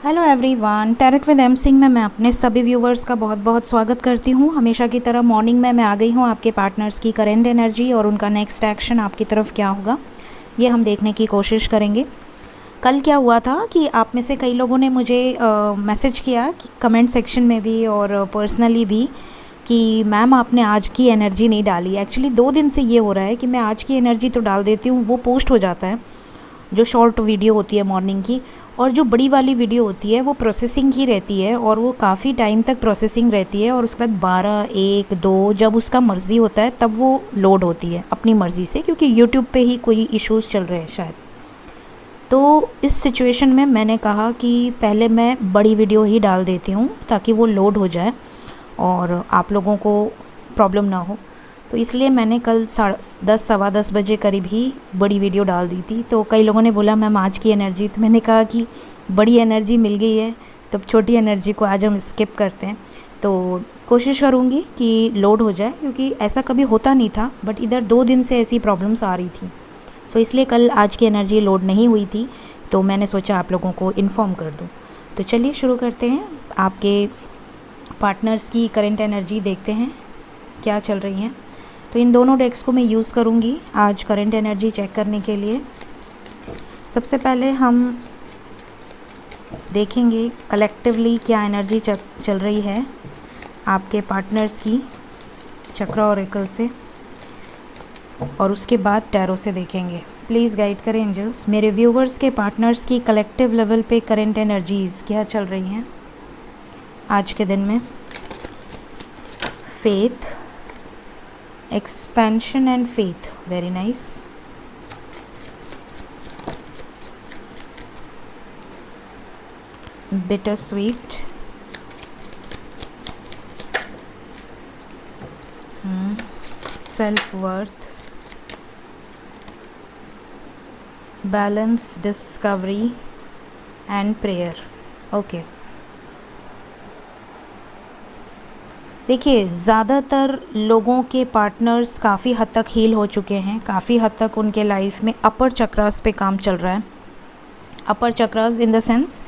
Hello everyone, tarot with M Singh में मैं अपने सभी व्यूवर्स का बहुत बहुत स्वागत करती हूँ। हमेशा की तरह मॉर्निंग में मैं आ गई हूँ आपके पार्टनर्स की करेंट एनर्जी और उनका नेक्स्ट एक्शन आपकी तरफ क्या होगा ये हम देखने की कोशिश करेंगे। कल क्या हुआ था कि आप में से कई लोगों ने मुझे मैसेज किया कि कमेंट सेक्शन में भी और पर्सनली भी कि मैम आपने आज की एनर्जी नहीं डाली। एक्चुअली 2 दिन से ये हो रहा है कि मैं आज की एनर्जी तो डाल देती हूँ, वो पोस्ट हो जाता है जो शॉर्ट वीडियो होती है मॉर्निंग की, और जो बड़ी वाली वीडियो होती है वो प्रोसेसिंग ही रहती है और वो काफ़ी टाइम तक प्रोसेसिंग रहती है और उसके बाद 12, 1, 2 जब उसका मर्ज़ी होता है तब वो लोड होती है अपनी मर्ज़ी से, क्योंकि यूट्यूब पे ही कोई इश्यूज़ चल रहे हैं शायद। तो इस सिचुएशन में मैंने कहा कि पहले मैं बड़ी वीडियो ही डाल देती हूँ ताकि वो लोड हो जाए और आप लोगों को प्रॉब्लम ना हो। तो इसलिए मैंने कल 10:30 सवा 10 बजे करीब ही बड़ी वीडियो डाल दी थी। तो कई लोगों ने बोला मैम आज की एनर्जी, तो मैंने कहा कि बड़ी एनर्जी मिल गई है तो छोटी एनर्जी को आज हम स्किप करते हैं। तो कोशिश करूँगी कि लोड हो जाए, क्योंकि ऐसा कभी होता नहीं था, बट इधर 2 दिन से ऐसी प्रॉब्लम्स आ रही थी। तो इसलिए कल आज की एनर्जी लोड नहीं हुई थी, तो मैंने सोचा आप लोगों को इन्फॉर्म कर दूँ। तो चलिए शुरू करते हैं। आपके पार्टनर्स की करंट एनर्जी देखते हैं क्या चल रही हैं। तो इन दोनों डेक्स को मैं यूज़ करूँगी आज करंट एनर्जी चेक करने के लिए। सबसे पहले हम देखेंगे कलेक्टिवली क्या एनर्जी चल रही है आपके पार्टनर्स की चक्रा ऑरेकल से, और उसके बाद टैरो से देखेंगे। प्लीज़ गाइड करें एंजल्स, मेरे व्यूवर्स के पार्टनर्स की कलेक्टिव लेवल पे करंट एनर्जीज़ क्या चल रही हैं आज के दिन में। Faith, expansion and faith, very nice. Bittersweet, self-worth, balance, discovery and prayer. Okay. देखिए, ज़्यादातर लोगों के पार्टनर्स काफ़ी हद तक हील हो चुके हैं, काफ़ी हद तक उनके लाइफ में अपर चक्रास पे काम चल रहा है। Upper chakras in the sense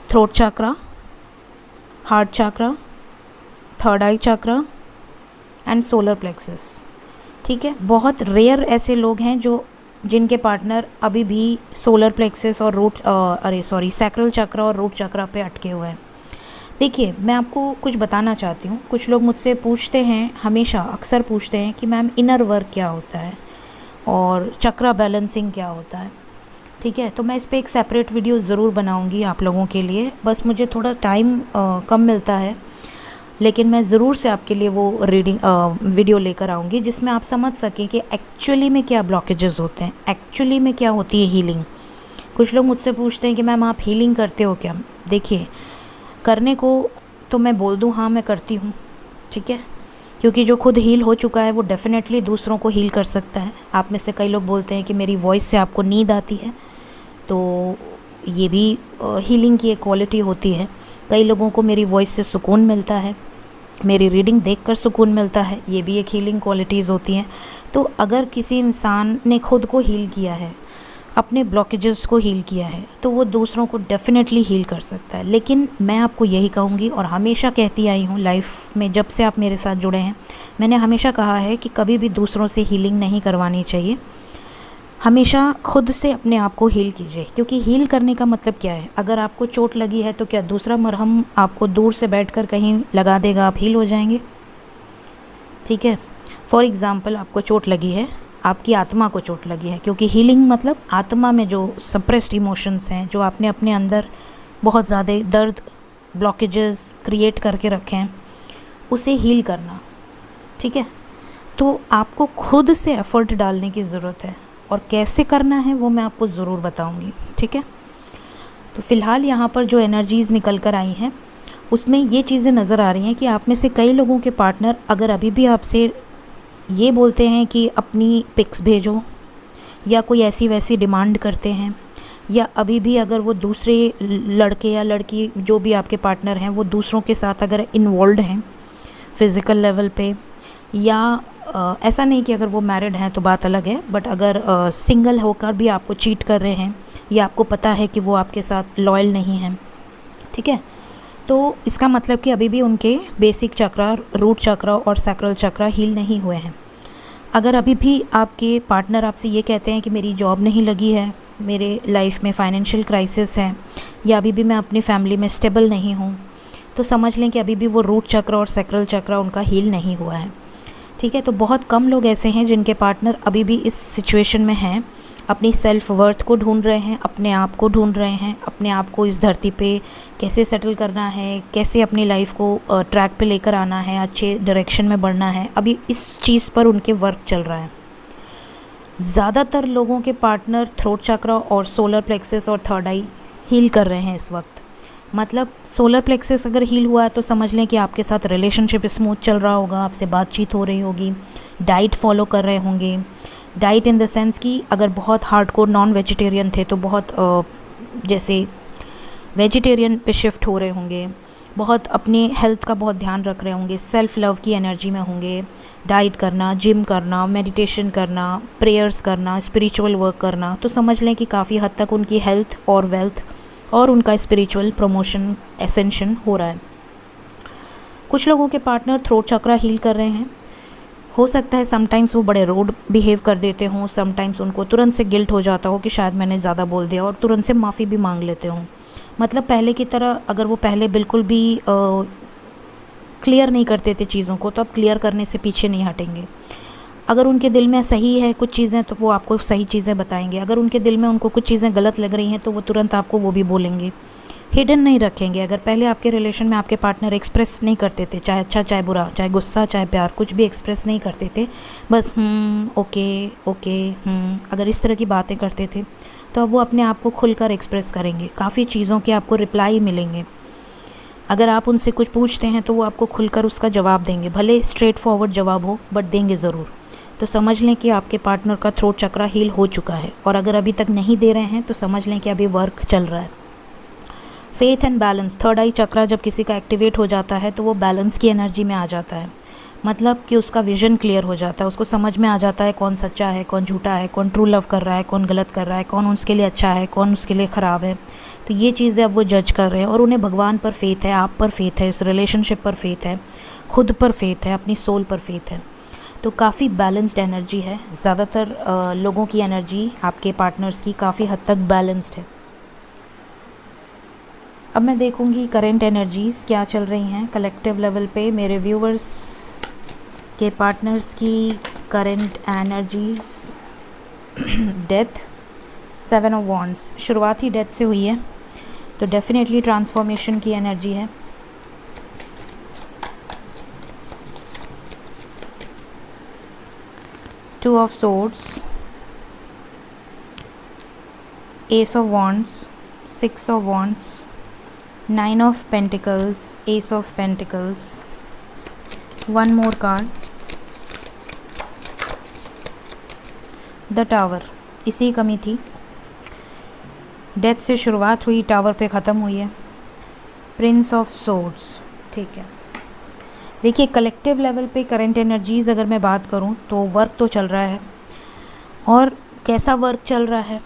throat chakra, heart chakra, third eye chakra and solar plexus. ठीक है, बहुत रेयर ऐसे लोग हैं जिनके पार्टनर अभी भी सोलर प्लेक्सस और सैक्रल चक्रा और रूट चक्रा पे अटके हुए हैं। देखिए, मैं आपको कुछ बताना चाहती हूँ। कुछ लोग मुझसे पूछते हैं, हमेशा अक्सर पूछते हैं कि मैम इनर वर्क क्या होता है और चक्रा बैलेंसिंग क्या होता है। ठीक है, तो मैं इस पर एक सेपरेट वीडियो ज़रूर बनाऊँगी आप लोगों के लिए। बस मुझे थोड़ा टाइम कम मिलता है, लेकिन मैं ज़रूर से आपके लिए वो वीडियो लेकर आऊँगी जिसमें आप समझ सकें कि एक्चुअली में क्या ब्लॉकेजेस होते हैं, एक्चुअली में क्या होती है हीलिंग। कुछ लोग मुझसे पूछते हैं कि मैम आप हीलिंग करते हो क्या। देखिए, करने को तो मैं बोल दूँ हाँ मैं करती हूँ, ठीक है, क्योंकि जो खुद हील हो चुका है वो डेफिनेटली दूसरों को हील कर सकता है। आप में से कई लोग बोलते हैं कि मेरी वॉइस से आपको नींद आती है, तो ये भी हीलिंग की एक क्वालिटी होती है। कई लोगों को मेरी वॉइस से सुकून मिलता है, मेरी रीडिंग देखकर सुकून मिलता है, ये भी एक हीलिंग क्वालिटीज़ होती हैं। तो अगर किसी इंसान ने खुद को हील किया है, अपने ब्लॉकेजेस को हील किया है, तो वो दूसरों को डेफिनेटली हील कर सकता है। लेकिन मैं आपको यही कहूँगी और हमेशा कहती आई हूँ लाइफ में, जब से आप मेरे साथ जुड़े हैं, मैंने हमेशा कहा है कि कभी भी दूसरों से हीलिंग नहीं करवानी चाहिए। हमेशा खुद से अपने आप को हील कीजिए, क्योंकि हील करने का मतलब क्या है। अगर आपको चोट लगी है तो क्या दूसरा मरहम आपको दूर से बैठकर कहीं लगा देगा, आप हील हो जाएंगे। ठीक है, फॉर एग्ज़ाम्पल आपको चोट लगी है, आपकी आत्मा को चोट लगी है, क्योंकि हीलिंग मतलब आत्मा में जो सप्रेस्ड इमोशंस हैं, जो आपने अपने अंदर बहुत ज़्यादा दर्द, ब्लॉकेजेस क्रिएट करके रखे हैं, उसे हील करना। ठीक है, तो आपको खुद से एफर्ट डालने की ज़रूरत है, और कैसे करना है वो मैं आपको ज़रूर बताऊंगी। ठीक है, तो फ़िलहाल यहाँ पर जो एनर्जीज़ निकल कर आई हैं उसमें ये चीज़ें नज़र आ रही हैं कि आप में से कई लोगों के पार्टनर अगर अभी भी आपसे ये बोलते हैं कि अपनी पिक्स भेजो, या कोई ऐसी वैसी डिमांड करते हैं, या अभी भी अगर वो दूसरे लड़के या लड़की जो भी आपके पार्टनर हैं वो दूसरों के साथ अगर इन्वॉल्व हैं फ़िज़िकल लेवल पे, या ऐसा नहीं कि अगर वो मैरिड हैं तो बात अलग है, बट अगर सिंगल होकर भी आपको चीट कर रहे हैं, या आपको पता है कि वो आपके साथ लॉयल नहीं है, ठीक है। तो इसका मतलब कि अभी भी उनके बेसिक चक्रा, रूट चक्रा और सैक्रल चक्रा हील नहीं हुए हैं। अगर अभी भी आपके पार्टनर आपसे ये कहते हैं कि मेरी जॉब नहीं लगी है, मेरे लाइफ में फाइनेंशियल क्राइसिस है, या अभी भी मैं अपनी फैमिली में स्टेबल नहीं हूँ, तो समझ लें कि अभी भी वो रूट चक्रा और सैक्रल चक्रा उनका हील नहीं हुआ है, ठीक है। तो बहुत कम लोग ऐसे हैं जिनके पार्टनर अभी भी इस सिचुएशन में हैं, अपनी सेल्फ वर्थ को ढूंढ रहे हैं, अपने आप को ढूंढ रहे हैं, अपने आप को इस धरती पे कैसे सेटल करना है, कैसे अपनी लाइफ को ट्रैक पे लेकर आना है, अच्छे डायरेक्शन में बढ़ना है, अभी इस चीज़ पर उनके वर्क चल रहा है। ज़्यादातर लोगों के पार्टनर थ्रोट चक्रा और सोलर प्लेक्सस और थर्ड आई हील कर रहे हैं इस वक्त। मतलब सोलर प्लेक्सस अगर हील हुआ है तो समझ लें कि आपके साथ रिलेशनशिप स्मूथ चल रहा होगा, आपसे बातचीत हो रही होगी, डाइट फॉलो कर रहे होंगे। डाइट इन द सेंस कि अगर बहुत हार्डकोर नॉन वेजिटेरियन थे तो बहुत जैसे वेजिटेरियन पे शिफ्ट हो रहे होंगे, बहुत अपनी हेल्थ का बहुत ध्यान रख रहे होंगे, सेल्फ लव की एनर्जी में होंगे, डाइट करना, जिम करना, मेडिटेशन करना, प्रेयर्स करना, स्पिरिचुअल वर्क करना। तो समझ लें कि काफ़ी हद तक उनकी हेल्थ और वेल्थ और उनका स्पिरिचुअल प्रमोशन, एसेंशन हो रहा है। कुछ लोगों के पार्टनर थ्रोट चक्रा हील कर रहे हैं। हो सकता है समटाइम्स वो बड़े रूड बिहेव कर देते हों, समटाइम्स उनको तुरंत से गिल्ट हो जाता हो कि शायद मैंने ज़्यादा बोल दिया, और तुरंत से माफ़ी भी मांग लेते हों। मतलब पहले की तरह अगर वो पहले बिल्कुल भी क्लियर नहीं करते थे चीज़ों को, तो अब क्लियर करने से पीछे नहीं हटेंगे। अगर उनके दिल में सही है कुछ चीज़ें तो वो आपको सही चीज़ें बताएंगे, अगर उनके दिल में उनको कुछ चीज़ें गलत लग रही हैं तो वो तुरंत आपको वो भी बोलेंगे, हिडन नहीं रखेंगे। अगर पहले आपके रिलेशन में आपके पार्टनर एक्सप्रेस नहीं करते थे, चाहे अच्छा चाहे बुरा, चाहे गुस्सा चाहे प्यार, कुछ भी एक्सप्रेस नहीं करते थे, बस ओके ओके अगर इस तरह की बातें करते थे, तो अब वो अपने आप को खुलकर एक्सप्रेस करेंगे। काफ़ी चीज़ों के आपको रिप्लाई मिलेंगे। अगर आप उनसे कुछ पूछते हैं तो वो आपको खुलकर उसका जवाब देंगे, भले स्ट्रेट फॉरवर्ड जवाब हो बट देंगे ज़रूर। तो समझ लें कि आपके पार्टनर का थ्रोट चक्रा हील हो चुका है, और अगर अभी तक नहीं दे रहे हैं तो समझ लें कि अभी वर्क चल रहा है। Faith and balance, third eye चक्रा जब किसी का एक्टिवेट हो जाता है तो वो बैलेंस की एनर्जी में आ जाता है। मतलब कि उसका विजन क्लियर हो जाता है, उसको समझ में आ जाता है कौन सच्चा है, कौन झूठा है, कौन ट्रू लव कर रहा है, कौन गलत कर रहा है, कौन उसके लिए अच्छा है, कौन उसके लिए ख़राब है। तो ये चीज़ें अब वो जज कर रहे हैं, और उन्हें भगवान पर फेथ है, आप पर फेथ है, इस रिलेशनशिप पर फेथ है, खुद पर फेथ है, अपनी सोल पर फेथ है। तो काफ़ी बैलेंस्ड एनर्जी है। ज़्यादातर लोगों की एनर्जी आपके पार्टनर्स की काफ़ी हद तक बैलेंस्ड है। अब मैं देखूंगी करंट एनर्जीज़ क्या चल रही हैं कलेक्टिव लेवल पे। मेरे व्यूवर्स के पार्टनर्स की current energies, death, 7 of wands, शुरुआत ही डेथ से हुई है तो डेफिनेटली ट्रांसफॉर्मेशन की एनर्जी है। Two of swords, S of wands, 6 of wands, 9 of Pentacles, Ace of Pentacles, one more card, The Tower। इसी कमी थी, डेथ से शुरुआत हुई, टावर पे ख़त्म हुई है। प्रिंस ऑफ सोर्ड्स, ठीक है। देखिए कलेक्टिव लेवल पे करंट एनर्जीज़ अगर मैं बात करूं तो वर्क तो चल रहा है, और कैसा वर्क चल रहा है,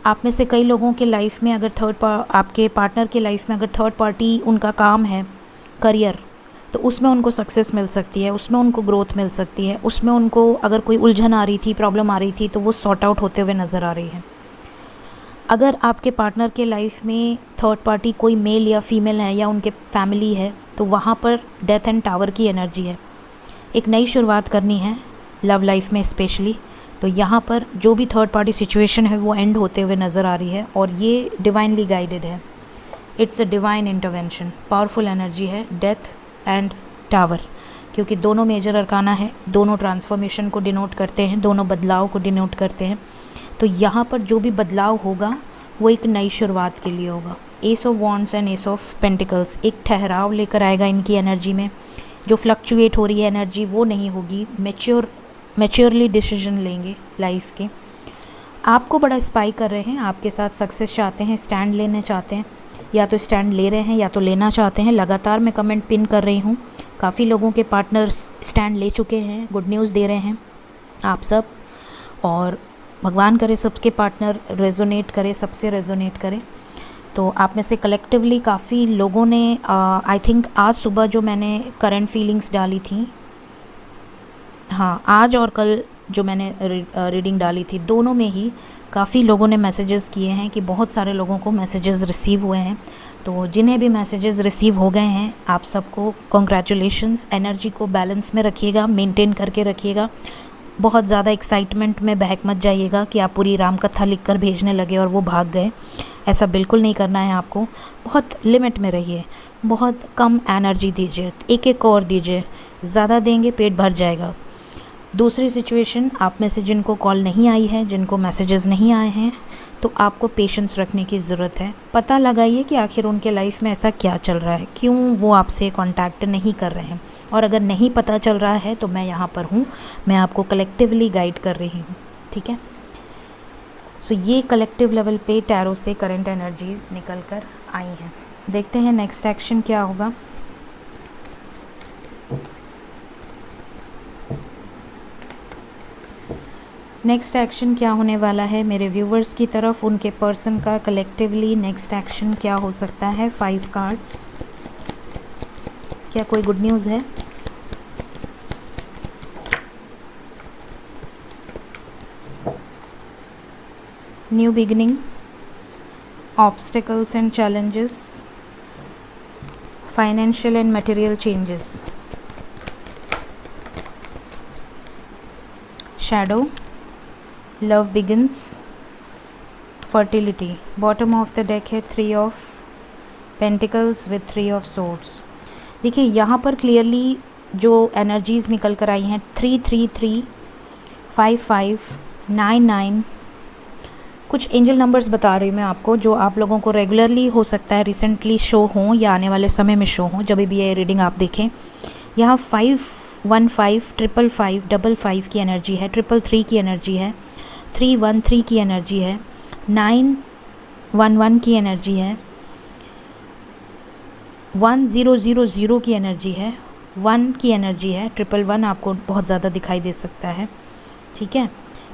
आप में से कई लोगों के लाइफ में अगर आपके पार्टनर के लाइफ में अगर थर्ड पार्टी उनका काम है, करियर, तो उसमें उनको सक्सेस मिल सकती है, उसमें उनको ग्रोथ मिल सकती है, उसमें उनको अगर कोई उलझन आ रही थी, प्रॉब्लम आ रही थी, तो वो सॉर्ट आउट होते हुए नज़र आ रही है। अगर आपके पार्टनर के लाइफ में थर्ड पार्टी कोई मेल या फीमेल है या उनके फैमिली है, तो वहाँ पर डेथ एंड टावर की एनर्जी है। एक नई शुरुआत करनी है लव लाइफ में स्पेशली, तो यहाँ पर जो भी थर्ड पार्टी सिचुएशन है वो एंड होते हुए नज़र आ रही है, और ये डिवाइनली गाइडेड है। It's a divine intervention, powerful energy है डेथ एंड टावर, क्योंकि दोनों मेजर अरकाना है, दोनों ट्रांसफॉर्मेशन को डिनोट करते हैं, दोनों बदलाव को डिनोट करते हैं। तो यहाँ पर जो भी बदलाव होगा वो एक नई शुरुआत के लिए होगा। S of wands and S of pentacles एक ठहराव लेकर आएगा इनकी एनर्जी में। जो फ्लक्चुएट हो रही है एनर्जी वो नहीं होगी, मैच्योरली डिसीजन लेंगे लाइफ के। आपको बड़ा स्पाई कर रहे हैं, आपके साथ सक्सेस चाहते हैं, स्टैंड लेना चाहते हैं, या तो स्टैंड ले रहे हैं या तो लेना चाहते हैं। लगातार मैं कमेंट पिन कर रही हूँ, काफ़ी लोगों के पार्टनर्स स्टैंड ले चुके हैं, गुड न्यूज़ दे रहे हैं आप सब। और भगवान करे सबके पार्टनर रेजोनेट करे, सबसे रेजोनेट करे। तो आप में से कलेक्टिवली काफ़ी लोगों ने आई थिंक आज सुबह जो मैंने करंट फीलिंग्स डाली थी, हाँ आज और कल जो मैंने रीडिंग डाली थी, दोनों में ही काफ़ी लोगों ने मैसेजेस किए हैं कि बहुत सारे लोगों को मैसेजेस रिसीव हुए हैं। तो जिन्हें भी मैसेजेस रिसीव हो गए हैं, आप सबको कॉन्ग्रेचुलेशंस। एनर्जी को बैलेंस में रखिएगा, मेंटेन करके रखिएगा। बहुत ज़्यादा एक्साइटमेंट में बहक मत जाइएगा कि आप पूरी राम कथा लिख कर भेजने लगे और वो भाग गए। ऐसा बिल्कुल नहीं करना है आपको। बहुत लिमिट में रहिए, बहुत कम एनर्जी दीजिए, एक एक और दीजिए। ज़्यादा देंगे पेट भर जाएगा। दूसरी सिचुएशन, आप में से जिनको कॉल नहीं आई है, जिनको मैसेजेस नहीं आए हैं, तो आपको पेशेंस रखने की ज़रूरत है। पता लगाइए कि आखिर उनके लाइफ में ऐसा क्या चल रहा है, क्यों वो आपसे कांटेक्ट नहीं कर रहे हैं। और अगर नहीं पता चल रहा है तो मैं यहाँ पर हूँ, मैं आपको कलेक्टिवली गाइड कर रही हूँ, ठीक है। सो ये कलेक्टिव लेवल पे टैरो से करंट एनर्जीज निकल कर आई हैं। देखते हैं नेक्स्ट एक्शन क्या होगा। नेक्स्ट एक्शन क्या होने वाला है मेरे व्यूवर्स की तरफ, उनके पर्सन का कलेक्टिवली नेक्स्ट एक्शन क्या हो सकता है। 5 कार्ड्स, क्या कोई गुड न्यूज़ है? New beginning, obstacles and challenges, financial and material changes, shadow, love begins, fertility. Bottom of the deck है 3 of pentacles with 3 of swords. देखिए यहाँ पर क्लियरली जो एनर्जीज निकल कर आई हैं 333, 55, 99, कुछ एंजल नंबर्स बता रही हूँ मैं आपको, जो आप लोगों को रेगुलरली हो सकता है रिसेंटली शो हों या आने वाले समय में शो हों। जब भी ये रीडिंग आप देखें, यहाँ 515, 555, 55 की एनर्जी है, 333 की एनर्जी है, 313 की एनर्जी है, 911 की एनर्जी है, 1000 की एनर्जी है, 1 की एनर्जी है, 111 आपको बहुत ज़्यादा दिखाई दे सकता है, ठीक है।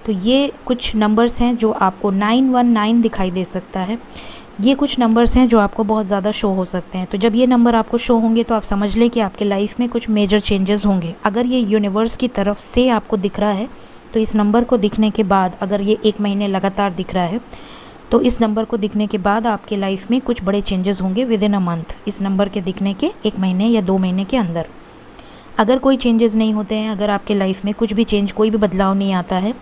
तो ये कुछ नंबर्स हैं जो आपको 919 दिखाई दे सकता है। ये कुछ नंबर्स हैं जो आपको बहुत ज़्यादा शो हो सकते हैं। तो जब ये नंबर आपको शो होंगे तो आप समझ लें कि आपके लाइफ में कुछ मेजर चेंजेस होंगे। अगर ये यूनिवर्स की तरफ से आपको दिख रहा है तो इस नंबर को दिखने के बाद, अगर ये 1 महीने लगातार दिख रहा है तो इस नंबर को दिखने के बाद आपके लाइफ में कुछ बड़े चेंजेस होंगे विद इन अ मंथ। इस नंबर के दिखने के 1 महीने या 2 महीने के अंदर। अगर कोई चेंजेस नहीं होते हैं, अगर आपके लाइफ में कुछ भी चेंज, कोई भी बदलाव नहीं आता है,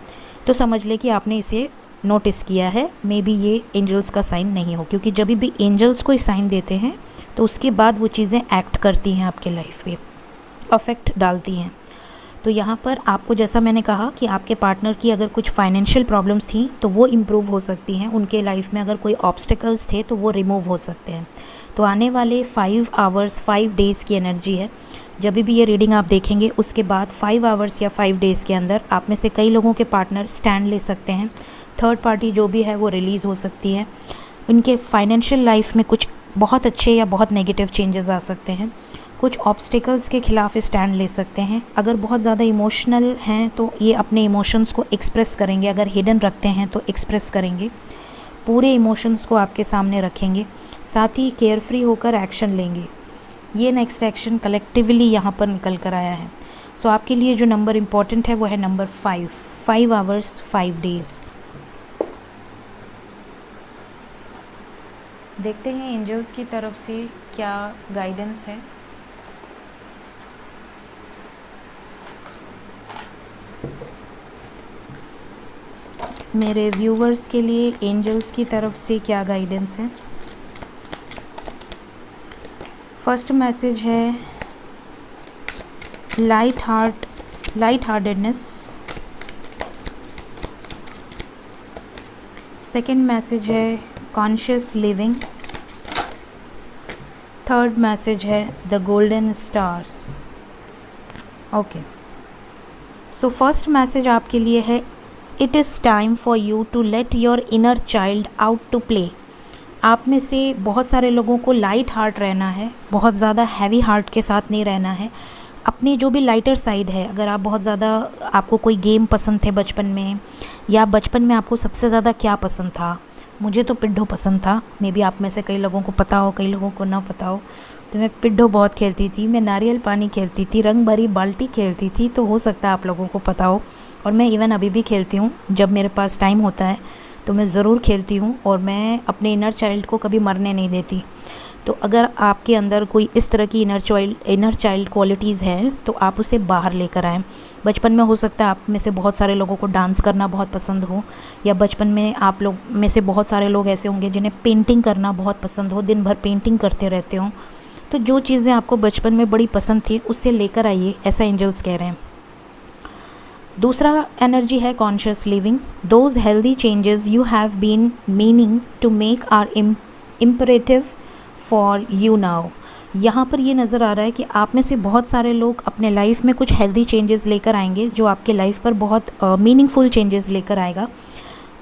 तो समझ ले कि आपने इसे नोटिस किया है। मे बी ये एंजल्स का साइन नहीं हो, क्योंकि जब भी एंजल्स कोई साइन देते हैं तो उसके बाद वो चीज़ें एक्ट करती हैं आपके लाइफ पे, अफेक्ट डालती हैं। तो यहाँ पर आपको, जैसा मैंने कहा कि आपके पार्टनर की अगर कुछ फाइनेंशियल प्रॉब्लम्स थी तो वो इम्प्रूव हो सकती हैं। उनके लाइफ में अगर कोई ऑब्स्टिकल्स थे तो वो रिमूव हो सकते हैं। तो आने वाले 5 आवर्स 5 डेज़ की एनर्जी है। जब भी ये रीडिंग आप देखेंगे उसके बाद 5 आवर्स या 5 डेज़ के अंदर आप में से कई लोगों के पार्टनर स्टैंड ले सकते हैं। थर्ड पार्टी जो भी है वो रिलीज़ हो सकती है। उनके फाइनेंशियल लाइफ में कुछ बहुत अच्छे या बहुत नेगेटिव चेंजेस आ सकते हैं। कुछ ऑब्स्टिकल्स के ख़िलाफ़ स्टैंड ले सकते हैं। अगर बहुत ज़्यादा इमोशनल हैं तो ये अपने इमोशंस को एक्सप्रेस करेंगे। अगर हिडन रखते हैं तो एक्सप्रेस करेंगे, पूरे इमोशंस को आपके सामने रखेंगे। साथ ही केयरफ्री होकर एक्शन लेंगे। ये नेक्स्ट एक्शन कलेक्टिवली यहाँ पर निकल कर आया है। सो आपके लिए जो नंबर इम्पॉर्टेंट है वो है नंबर 5 आवर्स 5 डेज़। देखते हैं एंजल्स की तरफ से क्या गाइडेंस है। मेरे व्यूवर्स के लिए एंजल्स की तरफ से क्या गाइडेंस है। फर्स्ट मैसेज है लाइट हार्टेडनेस। सेकंड मैसेज है कॉन्शियस लिविंग। थर्ड मैसेज है the golden stars. Okay, so first message आपके लिए है it is time for you to let your inner child out to play. आप में से बहुत सारे लोगों को लाइट हार्ट रहना है, बहुत ज़्यादा हैवी हार्ट के साथ नहीं रहना है। अपनी जो भी लाइटर साइड है, अगर आप बहुत ज़्यादा, आपको कोई गेम पसंद थे बचपन में या बचपन में आपको सबसे ज़्यादा क्या पसंद था? मुझे तो पिड्ढो पसंद था, मे बी आप में से कई लोगों को पता हो, कई लोगों को ना पता हो। तो मैं पिड्ढो बहुत खेलती थी, मैं नारियल पानी खेलती थी, रंग भरी बाल्टी खेलती थी, तो हो सकता है आप लोगों को पता हो। और मैं इवन अभी भी खेलती हूँ, जब मेरे पास टाइम होता है तो मैं ज़रूर खेलती हूँ, और मैं अपने इनर चाइल्ड को कभी मरने नहीं देती। तो अगर आपके अंदर कोई इस तरह की इनर चाइल्ड क्वालिटीज़ हैं तो आप उसे बाहर लेकर आएँ। बचपन में हो सकता है आप में से बहुत सारे लोगों को डांस करना बहुत पसंद हो, या बचपन में आप लोग में से बहुत सारे लोग ऐसे होंगे जिन्हें पेंटिंग करना बहुत पसंद हो, दिन भर पेंटिंग करते रहते हो। तो जो चीज़ें आपको बचपन में बड़ी पसंद थी उससे लेकर आइए, ऐसा एंजल्स कह रहे हैं। दूसरा एनर्जी है conscious living. Those healthy changes you have been meaning to make are imperative for you now. यहाँ पर ये नज़र आ रहा है कि आप में से बहुत सारे लोग अपने लाइफ में कुछ हेल्दी चेंजेस लेकर आएंगे, जो आपके लाइफ पर बहुत मीनिंगफुल चेंजेस लेकर आएगा।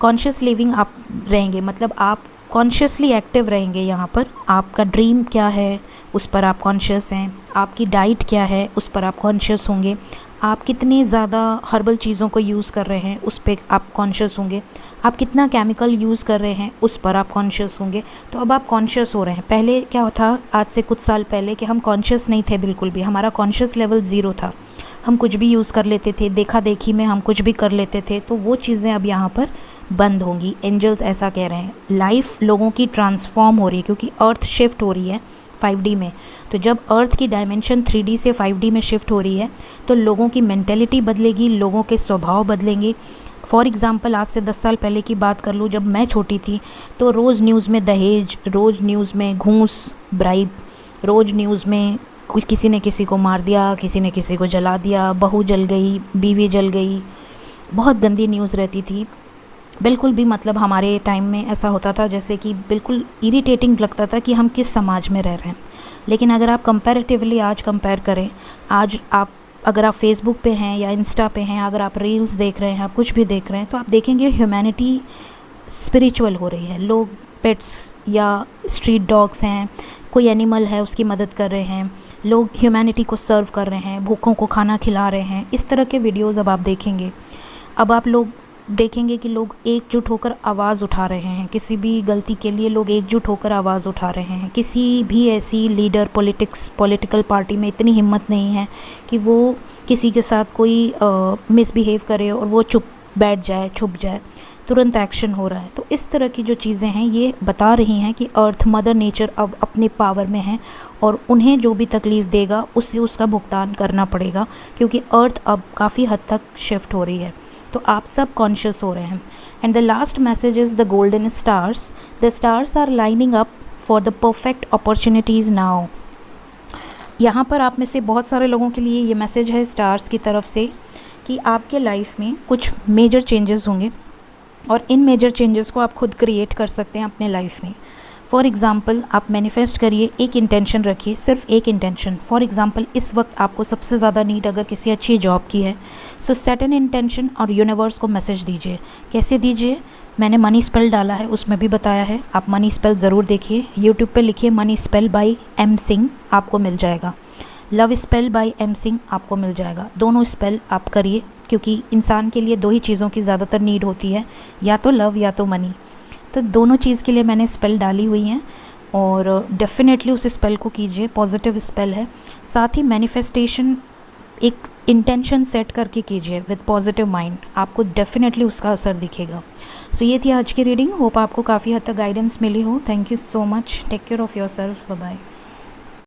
कॉन्शियस लिविंग आप रहेंगे, मतलब आप कॉन्शियसली एक्टिव रहेंगे। यहाँ पर आपका ड्रीम क्या है उस पर आप कॉन्शियस हैं, आपकी डाइट क्या है उस पर आप कॉन्शियस होंगे, आप कितनी ज़्यादा हर्बल चीज़ों को यूज़ कर रहे हैं उस पर आप कॉन्शियस होंगे, आप कितना केमिकल यूज़ कर रहे हैं उस पर आप कॉन्शियस होंगे। तो अब आप कॉन्शियस हो रहे हैं। पहले क्या था, आज से कुछ साल पहले, कि हम कॉन्शियस नहीं थे बिल्कुल भी, हमारा कॉन्शियस लेवल ज़ीरो था, हम कुछ भी यूज़ कर लेते थे, देखा देखी में हम कुछ भी कर लेते थे। तो वो चीज़ें अब यहाँ पर बंद होंगी, एंजल्स ऐसा कह रहे हैं। लाइफ लोगों की ट्रांसफॉर्म हो रही है, क्योंकि अर्थ शिफ्ट हो रही है 5D में। तो जब अर्थ की डायमेंशन 3D से 5D में शिफ्ट हो रही है तो लोगों की मेंटेलिटी बदलेगी, लोगों के स्वभाव बदलेंगे। फॉर एग्ज़ाम्पल, आज से 10 साल पहले की बात कर लूँ, जब मैं छोटी थी तो रोज़ न्यूज़ में दहेज, रोज़ न्यूज़ में घूस, ब्राइब, रोज़ न्यूज़ में किसी ने किसी को मार दिया, किसी ने किसी को जला दिया, बहू जल गई, बीवी जल गई, बहुत गंदी न्यूज़ रहती थी। बिल्कुल भी, मतलब हमारे टाइम में ऐसा होता था जैसे कि बिल्कुल इरिटेटिंग लगता था कि हम किस समाज में रह रहे हैं। लेकिन अगर आप कंपैरेटिवली आज कंपेयर करें, आज आप अगर आप फेसबुक पे हैं या इंस्टा पे हैं, अगर आप रील्स देख रहे हैं, आप कुछ भी देख रहे हैं, तो आप देखेंगे ह्यूमैनिटी स्पिरिचुअल हो रही है। लोग पेट्स या स्ट्रीट डॉग्स हैं, कोई एनिमल है उसकी मदद कर रहे हैं, लोग ह्यूमैनिटी को सर्व कर रहे हैं, भूखों को खाना खिला रहे हैं। इस तरह के वीडियोज़ अब आप देखेंगे। अब आप लोग देखेंगे कि लोग एकजुट होकर आवाज़ उठा रहे हैं, किसी भी गलती के लिए लोग एकजुट होकर आवाज़ उठा रहे हैं। किसी भी ऐसी लीडर पॉलिटिकल पार्टी में इतनी हिम्मत नहीं है कि वो किसी के साथ कोई मिसबिहेव करे और वो चुप बैठ जाए, छुप जाए, तुरंत एक्शन हो रहा है। तो इस तरह की जो चीज़ें हैं ये बता रही हैं कि अर्थ, मदर नेचर अब अपने पावर में है, और उन्हें जो भी तकलीफ़ देगा उसे उसका भुगतान करना पड़ेगा, क्योंकि अर्थ अब काफ़ी हद तक शिफ्ट हो रही है। तो आप सब कॉन्शियस हो रहे हैं। And the last message is the golden stars. The stars are lining up for the perfect opportunities now. यहाँ पर आप में से बहुत सारे लोगों के लिए ये मैसेज है स्टार्स की तरफ से कि आपके लाइफ में कुछ मेजर चेंजेस होंगे, और इन मेजर चेंजेस को आप खुद क्रिएट कर सकते हैं अपने लाइफ में। फॉर एग्ज़ाम्पल, आप मैनिफेस्ट करिए, एक इंटेंशन रखिए, सिर्फ एक इंटेंशन। फॉर एग्ज़ाम्पल, इस वक्त आपको सबसे ज़्यादा नीड अगर किसी अच्छी जॉब की है, सो सेट एन इंटेंशन और यूनिवर्स को मैसेज दीजिए। कैसे दीजिए? मैंने मनी स्पेल डाला है, उसमें भी बताया है, आप मनी स्पेल ज़रूर देखिए। यूट्यूब पे लिखिए money spell by M Singh, आपको मिल जाएगा। Love spell by M Singh आपको मिल जाएगा। दोनों स्पेल आप करिए, क्योंकि इंसान के लिए दो ही चीज़ों की ज़्यादातर नीड होती है, या तो लव या तो मनी। तो दोनों चीज़ के लिए मैंने स्पेल डाली हुई हैं, और डेफिनेटली उस स्पेल को कीजिए, पॉजिटिव स्पेल है। साथ ही मैनिफेस्टेशन एक इंटेंशन सेट करके कीजिए विद पॉजिटिव माइंड, आपको डेफिनेटली उसका असर दिखेगा। सो ये थी आज की रीडिंग। होप आपको काफ़ी हद तक गाइडेंस मिली हो। Thank you so much. Take care of your self. Bye bye.